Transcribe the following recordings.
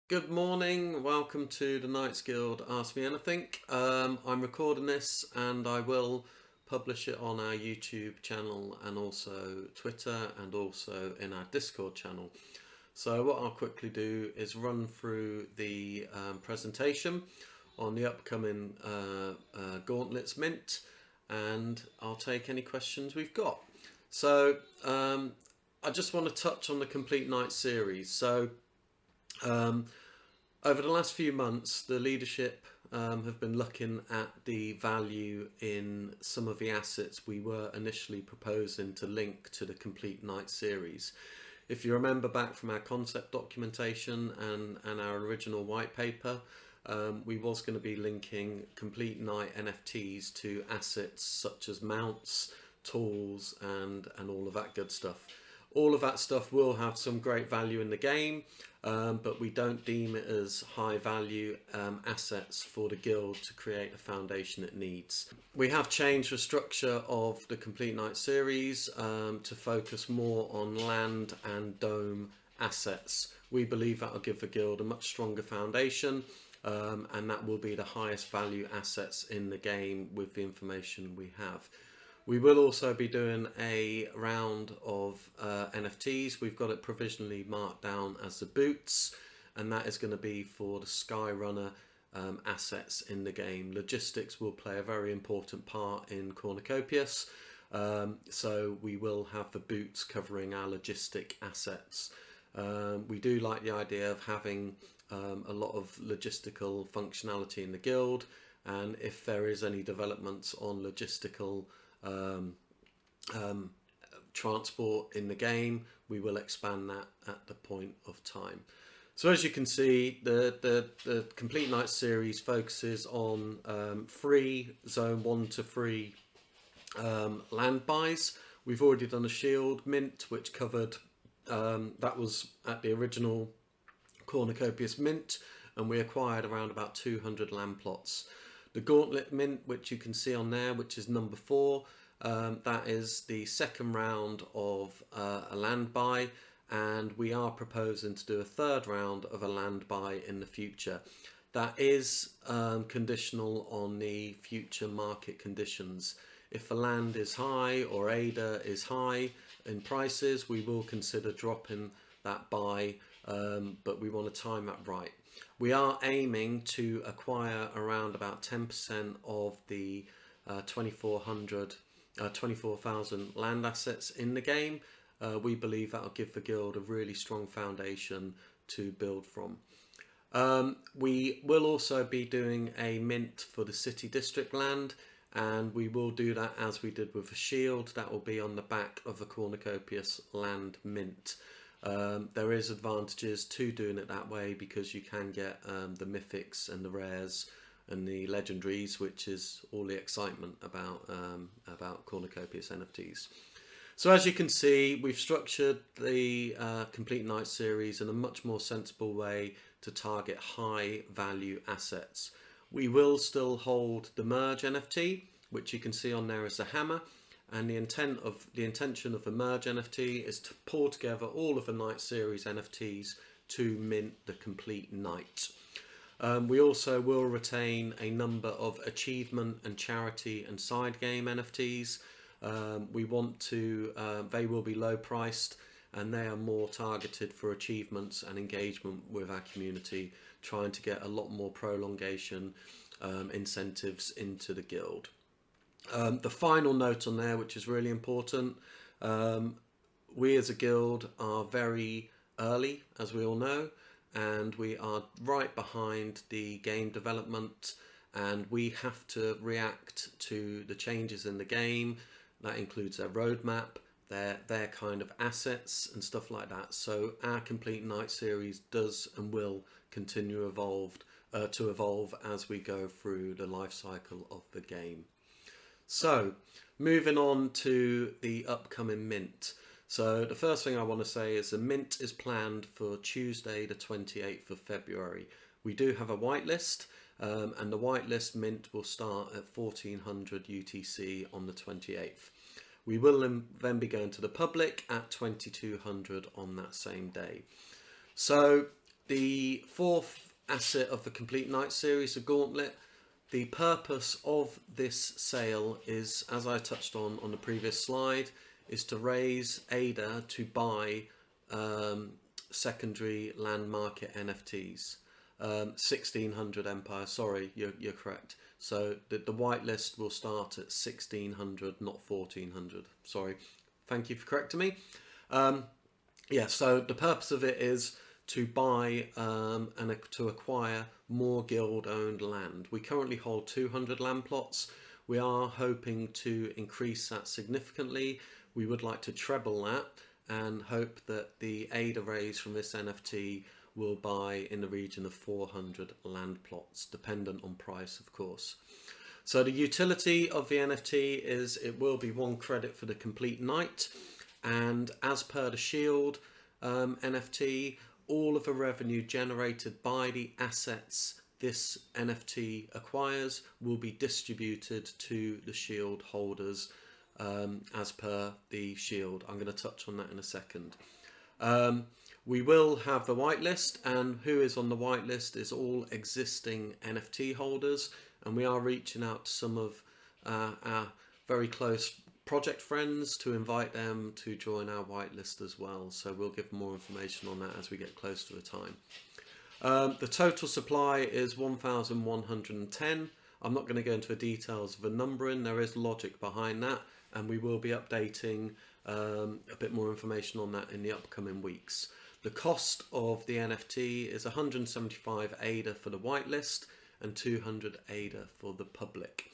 Good morning, welcome to the Knights Guild Ask Me Anything. I'm recording this and I will publish it on our YouTube channel and also Twitter and also in our Discord channel. So what I'll quickly do is run through the presentation on the upcoming Gauntlets mint, and I'll take any questions we've got. So I just want to touch on the Complete Knight series. So over the last few months, the leadership have been looking at the value in some of the assets we were initially proposing to link to the Complete Knight series. If you remember back from our concept documentation and our original white paper, we was going to be linking Complete Knight NFTs to assets such as mounts, tools and all of that good stuff. All of that stuff will have some great value in the game, but we don't deem it as high value assets for the guild to create the foundation it needs. We have changed the structure of the Complete Knight series to focus more on land and dome assets. We believe that will give the guild a much stronger foundation, and that will be the highest value assets in the game with the information we have. We will also be doing a round of NFTs. We've got it provisionally marked down as the boots, and that is going to be for the Skyrunner assets in the game. Logistics will play a very important part in Cornucopias, so we will have the boots covering our logistic assets. We do like the idea of having a lot of logistical functionality in the guild, and if there is any developments on logistical transport in the game, we will expand that at the point of time. So as you can see, the Complete Knight series focuses on free zone 1 to 3 land buys. We've already done a shield mint which covered that was at the original Cornucopias mint, and we acquired around about 200 land plots. The Gauntlet mint, which you can see on there, which is number 4, that is the second round of a land buy, and we are proposing to do a third round of a land buy in the future. That is conditional on the future market conditions. If the land is high or ADA is high in prices, we will consider dropping that buy, but we want to time that right. We are aiming to acquire around about 10% of the 24,000 land assets in the game. We believe that will give the guild a really strong foundation to build from. We will also be doing a mint for the city district land, and we will do that as we did with the shield. That will be on the back of the Cornucopias land mint. There is advantages to doing it that way because you can get the mythics and the rares and the legendaries, which is all the excitement about Cornucopias NFTs. So as you can see, we've structured the Complete Knight series in a much more sensible way to target high value assets. We will still hold the merge NFT, which you can see on there as the hammer. And the intention of the merge NFT is to pull together all of the Knight series NFTs to mint the Complete Knight. We also will retain a number of achievement and charity and side game NFTs. We want to, they will be low priced and they are more targeted for achievements and engagement with our community, trying to get a lot more prolongation incentives into the guild. The final note on there, which is really important, we as a guild are very early, as we all know, and we are right behind the game development, and we have to react to the changes in the game. That includes their roadmap, their kind of assets and stuff like that. So our Complete Knight series does and will continue to evolve as we go through the life cycle of the game. So, moving on to the upcoming mint. So the first thing I want to say is the mint is planned for Tuesday the 28th of February. We do have a whitelist, and the whitelist mint will start at 1400 UTC on the 28th. We will then be going to the public at 2200 on that same day. So the fourth asset of the Complete Night series, the Gauntlet. The purpose of this sale is, as I touched on the previous slide, is to raise ADA to buy secondary land market NFTs. 1600 Empire, sorry, you're correct. So the whitelist will start at 1600, not 1400. Sorry, thank you for correcting me. Yeah, so the purpose of it is to buy and to acquire more guild-owned land. We currently hold 200 land plots. We are hoping to increase that significantly. We would like to treble that and hope that the ADA raise from this NFT will buy in the region of 400 land plots, dependent on price, of course. So the utility of the NFT is it will be 1 credit for the Complete Night, and as per the Shield NFT, all of the revenue generated by the assets this NFT acquires will be distributed to the Shield holders as per the Shield. I'm going to touch on that in a second. We will have the whitelist, and who is on the whitelist is all existing NFT holders, and we are reaching out to some of our very close project friends to invite them to join our whitelist as well. So we'll give more information on that as we get close to the time. The total supply is 1,110. I'm not going to go into the details of the numbering. There is logic behind that, and we will be updating a bit more information on that in the upcoming weeks. The cost of the NFT is 175 ADA for the whitelist and 200 ADA for the public.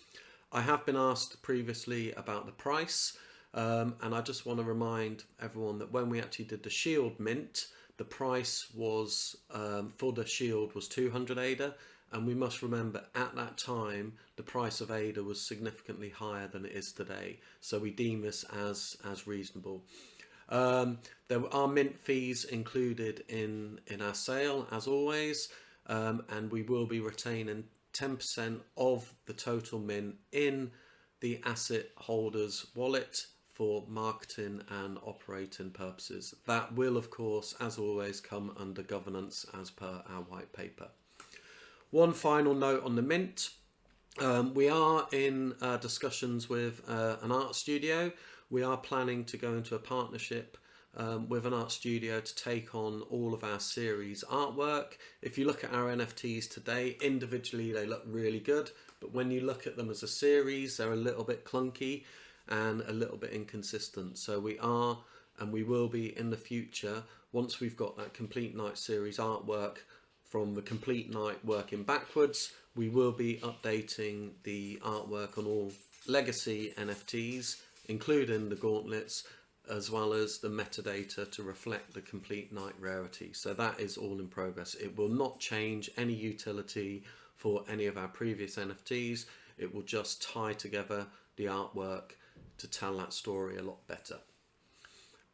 I have been asked previously about the price, and I just want to remind everyone that when we actually did the Shield mint, the price was for the Shield was 200 ADA, and we must remember at that time the price of ADA was significantly higher than it is today, so we deem this as reasonable. There are mint fees included in our sale, as always, and we will be retaining 10% of the total mint in the asset holder's wallet for marketing and operating purposes. That will, of course, as always, come under governance as per our white paper. One final note on the mint. We are in discussions with an art studio. We are planning to go into a partnership with an art studio to take on all of our series artwork. If you look at our NFTs today, individually they look really good, but when you look at them as a series, they're a little bit clunky and a little bit inconsistent. So we are, and we will be in the future, once we've got that Complete Night series artwork from the Complete Night working backwards, we will be updating the artwork on all legacy NFTs, including the Gauntlets, as well as the metadata to reflect the Complete Night rarity. So that is all in progress. It will not change any utility for any of our previous NFTs. It will just tie together the artwork to tell that story a lot better.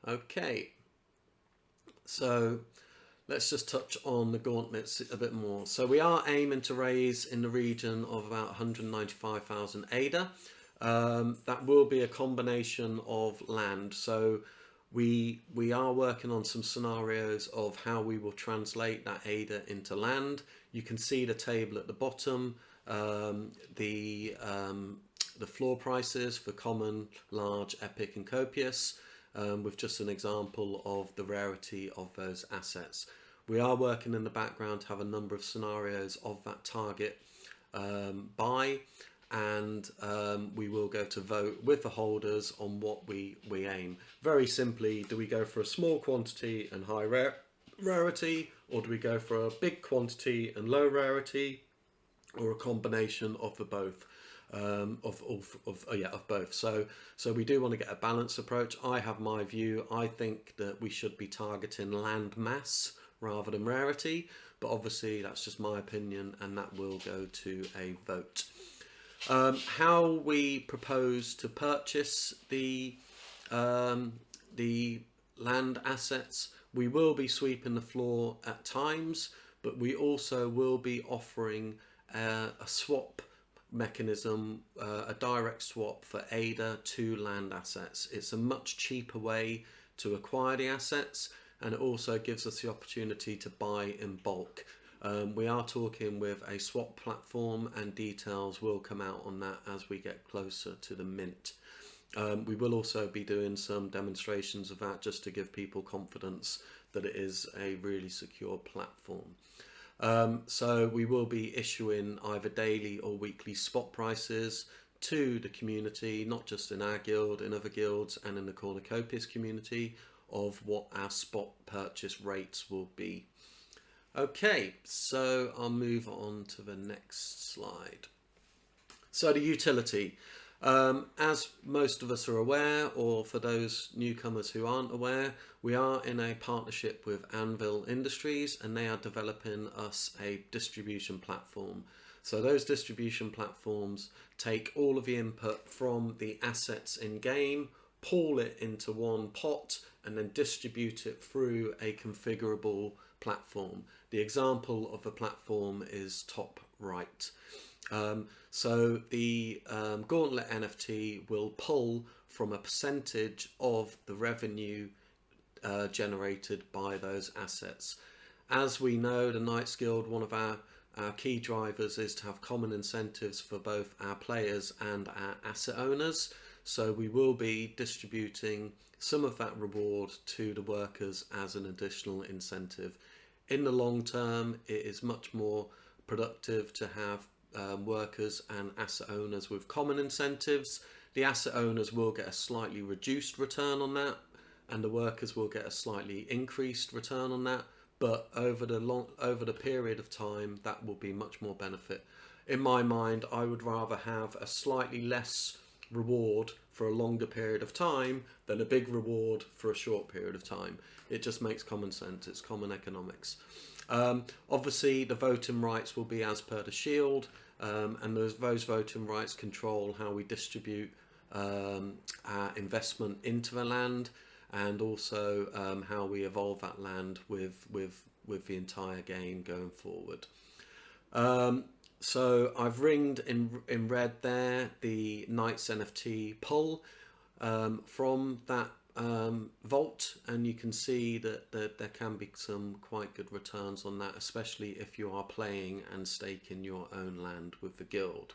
Okay, so let's just touch on the Gauntlets a bit more. So we are aiming to raise in the region of about 195,000 ADA. That will be a combination of land. So we are working on some scenarios of how we will translate that ADA into land. You can see the table at the bottom, the floor prices for common, large, epic and copious, with just an example of the rarity of those assets. We are working in the background to have a number of scenarios of that target buy, and we will go to vote with the holders on what we aim. Very simply, do we go for a small quantity and high rarity, or do we go for a big quantity and low rarity, or a combination of the both? Of both. So we do want to get a balanced approach. I have my view. I think that we should be targeting land mass rather than rarity, but obviously that's just my opinion, and that will go to a vote. How we propose to purchase the land assets: we will be sweeping the floor at times, but we also will be offering a swap mechanism, a direct swap for ADA to land assets. It's a much cheaper way to acquire the assets, and it also gives us the opportunity to buy in bulk. We are talking with a swap platform, and details will come out on that as we get closer to the mint. We will also be doing some demonstrations of that just to give people confidence that it is a really secure platform. So we will be issuing either daily or weekly spot prices to the community, not just in our guild, in other guilds and in the Cornucopias community, of what our spot purchase rates will be. Okay, so I'll move on to the next slide. So the utility. As most of us are aware, or for those newcomers who aren't aware, we are in a partnership with Anvil Industries, and they are developing us a distribution platform. So those distribution platforms take all of the input from the assets in game, pool it into one pot, and then distribute it through a configurable platform. The example of a platform is top right. So the Gauntlet NFT will pull from a percentage of the revenue generated by those assets. As we know, the Knights Guild, one of our key drivers is to have common incentives for both our players and our asset owners. So we will be distributing some of that reward to the workers as an additional incentive. In the long term, it is much more productive to have workers and asset owners with common incentives. The asset owners will get a slightly reduced return on that, and the workers will get a slightly increased return on that. But over the period of time, that will be much more benefit. In my mind, I would rather have a slightly less reward for a longer period of time than a big reward for a short period of time. It just makes common sense. It's common economics. Obviously, the voting rights will be as per the Shield, and those voting rights control how we distribute our investment into the land, and also how we evolve that land with the entire game going forward. So I've ringed in red there the Knights NFT pull from that vault, and you can see that there can be some quite good returns on that, especially if you are playing and staking your own land with the guild.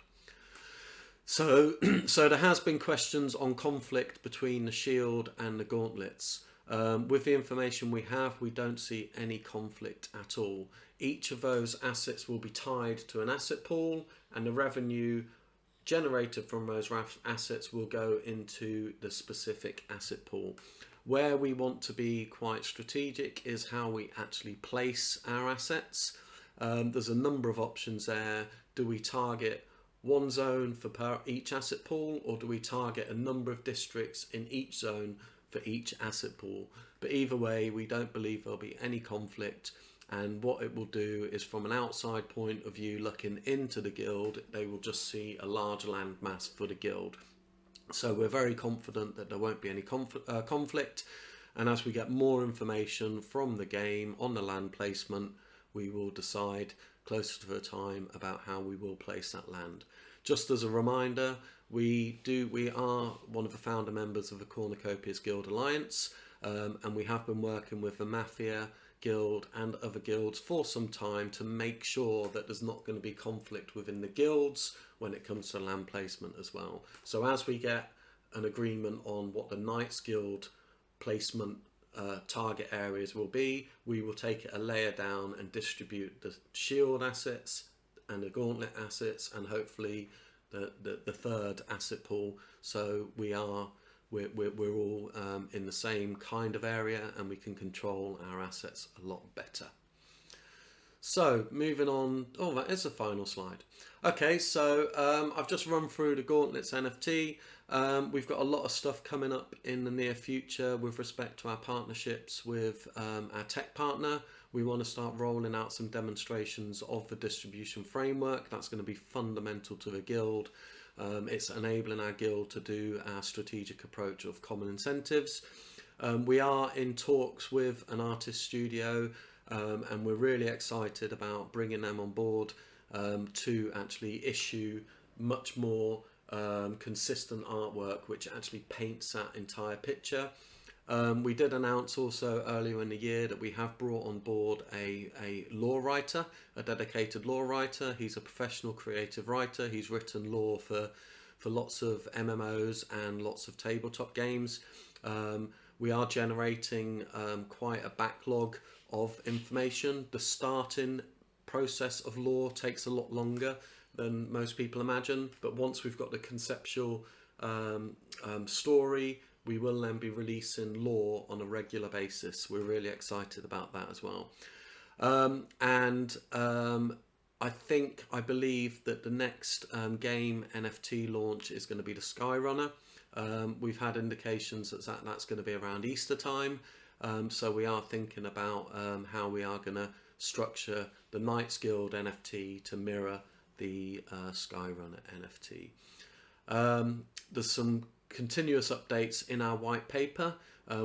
So there has been questions on conflict between the Shield and the Gauntlets. With the information we have, we don't see any conflict at all. Each of those assets will be tied to an asset pool, and the revenue generated from those assets will go into the specific asset pool. Where we want to be quite strategic is how we actually place our assets. There's a number of options there. Do we target one zone for each asset pool, or do we target a number of districts in each zone for each asset pool? But either way, we don't believe there'll be any conflict, and what it will do is, from an outside point of view looking into the guild, they will just see a large land mass for the guild. So we're very confident that there won't be any conflict, and as we get more information from the game on the land placement, we will decide closer to the time about how we will place that land. Just as a reminder, we are one of the founder members of the Cornucopias Guild Alliance, and we have been working with the Mafia Guild and other guilds for some time to make sure that there's not going to be conflict within the guilds when it comes to land placement as well. So as we get an agreement on what the Knights Guild placement target areas will be, we will take it a layer down and distribute the Shield assets and the Gauntlet assets, and hopefully the third asset pool. So we're all in the same kind of area, and we can control our assets a lot better. So moving on, that is the final slide. Okay, so I've just run through the Gauntlets NFT. We've got a lot of stuff coming up in the near future with respect to our partnerships with our tech partner. We want to start rolling out some demonstrations of the distribution framework. That's going to be fundamental to the guild. It's enabling our guild to do our strategic approach of common incentives. We are in talks with an artist studio, and we're really excited about bringing them on board to actually issue much more consistent artwork which actually paints that entire picture. We did announce also earlier in the year that we have brought on board a law writer, a dedicated law writer. He's a professional creative writer. He's written law for lots of MMOs and lots of tabletop games. We are generating quite a backlog of information. The starting process of law takes a lot longer than most people imagine, but once we've got the conceptual story, we will then be releasing law on a regular basis. We're really excited about that as well. I believe that the next game NFT launch is going to be the Skyrunner. We've had indications that that's going to be around Easter time. So we are thinking about how we are going to structure the Knights Guild NFT to mirror the Skyrunner NFT. There's some continuous updates in our white paper.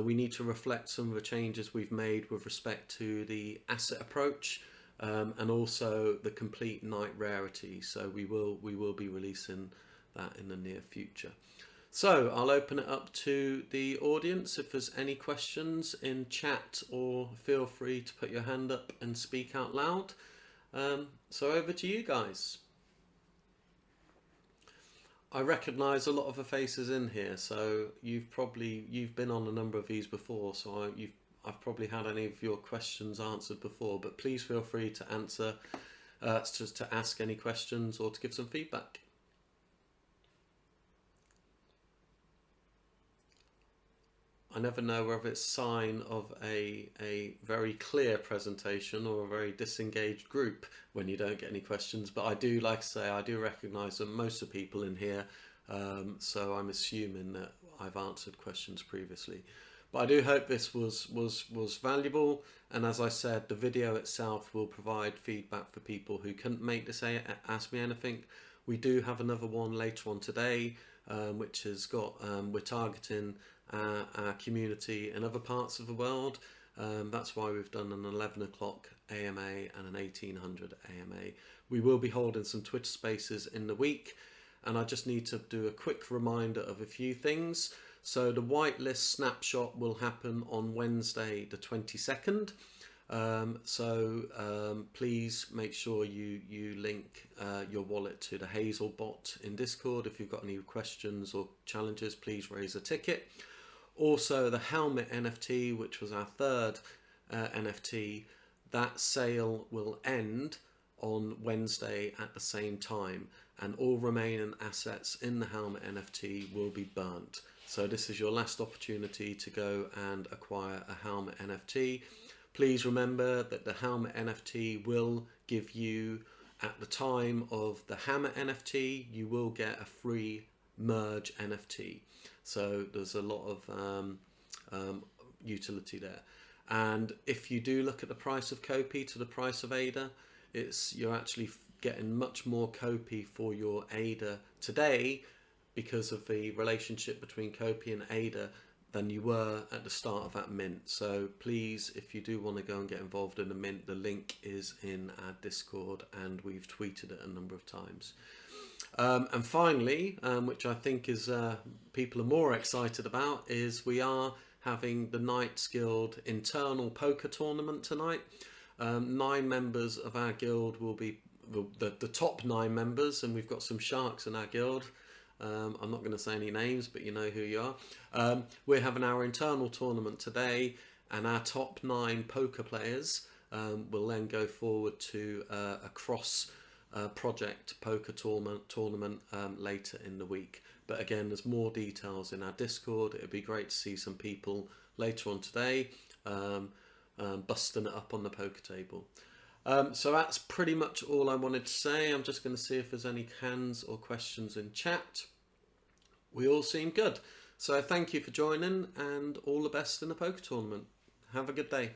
We need to reflect some of the changes we've made with respect to the asset approach and also the complete night rarity. So we will be releasing that in the near future. So I'll open it up to the audience if there's any questions in chat, or feel free to put your hand up and speak out loud. So over to you guys. I recognise a lot of the faces in here, so you've been on a number of these before, so I've probably had any of your questions answered before, but please feel free to answer, to ask any questions or to give some feedback. I never know whether it's a sign of a very clear presentation or a very disengaged group when you don't get any questions, but I do, like I say, I do recognise that most of the people in here, so I'm assuming that I've answered questions previously. But I do hope this was valuable, and as I said, the video itself will provide feedback for people who couldn't make this Ask Me Anything. We do have another one later on today, which has got, we're targeting our community in other parts of the world. That's why we've done an 11 o'clock AMA and an 1800 AMA. We will be holding some Twitter spaces in the week, and I just need to do a quick reminder of a few things. So the whitelist snapshot will happen on Wednesday the 22nd. Please make sure you link your wallet to the Hazel bot in Discord. If you've got any questions or challenges, please raise a ticket. Also, the helmet NFT, which was our third NFT, that sale will end on Wednesday at the same time, and all remaining assets in the helmet NFT will be burnt. So this is your last opportunity to go and acquire a helmet NFT. Please remember that the helmet NFT will give you, at the time of the hammer NFT, you will get a free merge NFT. So there's a lot of utility there. And if you do look at the price of Kopi to the price of ADA, you're actually getting much more Kopi for your ADA today because of the relationship between Kopi and ADA than you were at the start of that mint. So please, if you do want to go and get involved in the mint, the link is in our Discord and we've tweeted it a number of times. And finally, which I think is people are more excited about, is we are having the Knights Guild internal poker tournament tonight. 9 members of our guild will be the top 9 members, and we've got some sharks in our guild. I'm not going to say any names, but you know who you are. We're having our internal tournament today, and our top 9 poker players will then go forward to a cross project poker tournament later in the week. But again, there's more details in our Discord. It'd be great to see some people later on today busting it up on the poker table. So that's pretty much all I wanted to say. I'm just going to see if there's any hands or questions in chat. We all seem good. So thank you for joining, and all the best in the poker tournament. Have a good day.